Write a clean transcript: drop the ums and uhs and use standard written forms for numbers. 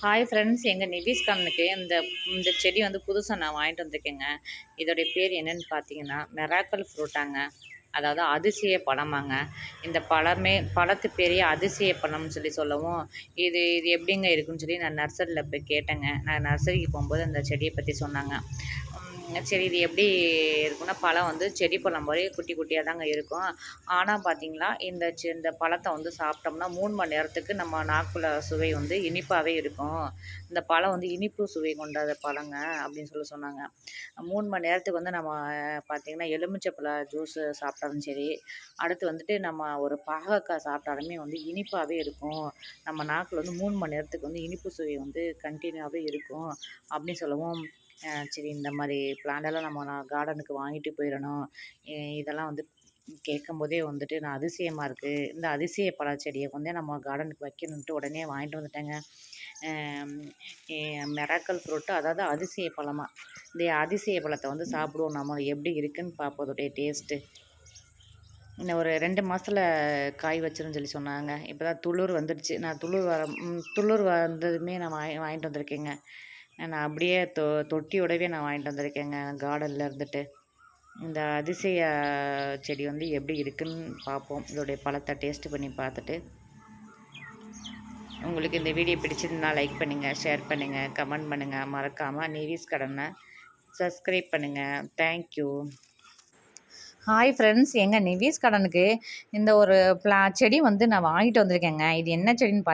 Hi friends, எங்கள் நிதிஷ் கண்ணனுக்கு இந்த இந்த செடி வந்து புதுசாக நான் வாங்கிட்டு வந்திருக்கேங்க. இதோடைய பேர் என்னன்னு பார்த்தீங்கன்னா, மெராக்கல் ஃப்ரூட்டாங்க. அதாவது அதிசய பழமாங்க. இந்த பழத்து பேரையே அதிசய பழம்னு சொல்லவும், இது இது எப்படிங்க இருக்குன்னு சொல்லி நான் நர்சரியில் போய் கேட்டேங்க. நான் நர்சரிக்கு போகும்போது அந்த செடியை பற்றி சொன்னாங்க. சரி, இது எப்படி இருக்குன்னா, பழம் வந்து செடி பழம் மாதிரி குட்டி குட்டியாக தாங்க இருக்கும். ஆனால் பார்த்தீங்களா, இந்த பழத்தை வந்து சாப்பிட்டோம்னா 3 மணி நேரத்துக்கு நம்ம நாக்குல சுவை வந்து இனிப்பாகவே இருக்கும். இந்த பழம் வந்து இனிப்பு சுவை கொண்டத பழங்க அப்படின்னு சொன்னாங்க. 3 மணி நேரத்துக்கு வந்து நம்ம பார்த்தீங்கன்னா, எலுமிச்சப்பழ ஜூஸு சாப்பிட்டாலும் சரி, அடுத்து வந்துட்டு நம்ம ஒரு பாகக்காய் சாப்பிட்டாலுமே வந்து இனிப்பாகவே இருக்கும். நம்ம நாக்குல வந்து 3 மணி நேரத்துக்கு வந்து இனிப்பு சுவை வந்து கன்டினியூவாகவே இருக்கும் அப்படின்னு சொல்லவும், சரி, இந்த மாதிரி பிளான்டெல்லாம் நான் கார்டனுக்கு வாங்கிட்டு போயிடணும். இதெல்லாம் வந்து கேட்கும்போதே வந்துட்டு நான் அதிசயமாக இருக்குது. இந்த அதிசய பழச்செடியை வந்து நம்ம கார்டனுக்கு வைக்கணுன்ட்டு உடனே வாங்கிட்டு வந்துட்டேங்க. மெராக்கல் ஃப்ரூட்டு, அதாவது அதிசய பழமா. இந்த அதிசய பழத்தை வந்து சாப்பிடுவோம். நம்ம எப்படி இருக்குன்னு பார்ப்போம் அதோடைய டேஸ்ட்டு. இன்னும் ஒரு 2 மாதத்துல காய் வச்சிருன்னு சொல்லி சொன்னாங்க. இப்போ தான் துளிர் வந்துடுச்சு. நான் துளிர் வந்ததுமே நான் வாங்கிட்டு வந்திருக்கேங்க. நான் அப்படியே தொட்டியோடவே நான் வாங்கிட்டு வந்திருக்கேங்க கார்டனில் இருந்துட்டு. இந்த அதிசய செடி வந்து எப்படி இருக்குன்னு பார்ப்போம். இதோடைய பழத்தை டேஸ்ட்டு பண்ணி பார்த்துட்டு. உங்களுக்கு இந்த வீடியோ பிடிச்சிருந்தா லைக் பண்ணுங்கள், ஷேர் பண்ணுங்கள், கமெண்ட் பண்ணுங்கள். மறக்காமல் நிவிஸ் கடனை சப்ஸ்கிரைப் பண்ணுங்கள். தேங்க்யூ. ஹாய் ஃப்ரெண்ட்ஸ், எங்கள் நிவிஸ் கடனுக்கு இந்த ஒரு செடி வந்து நான் வாங்கிட்டு வந்திருக்கேங்க. இது என்ன செடின்னு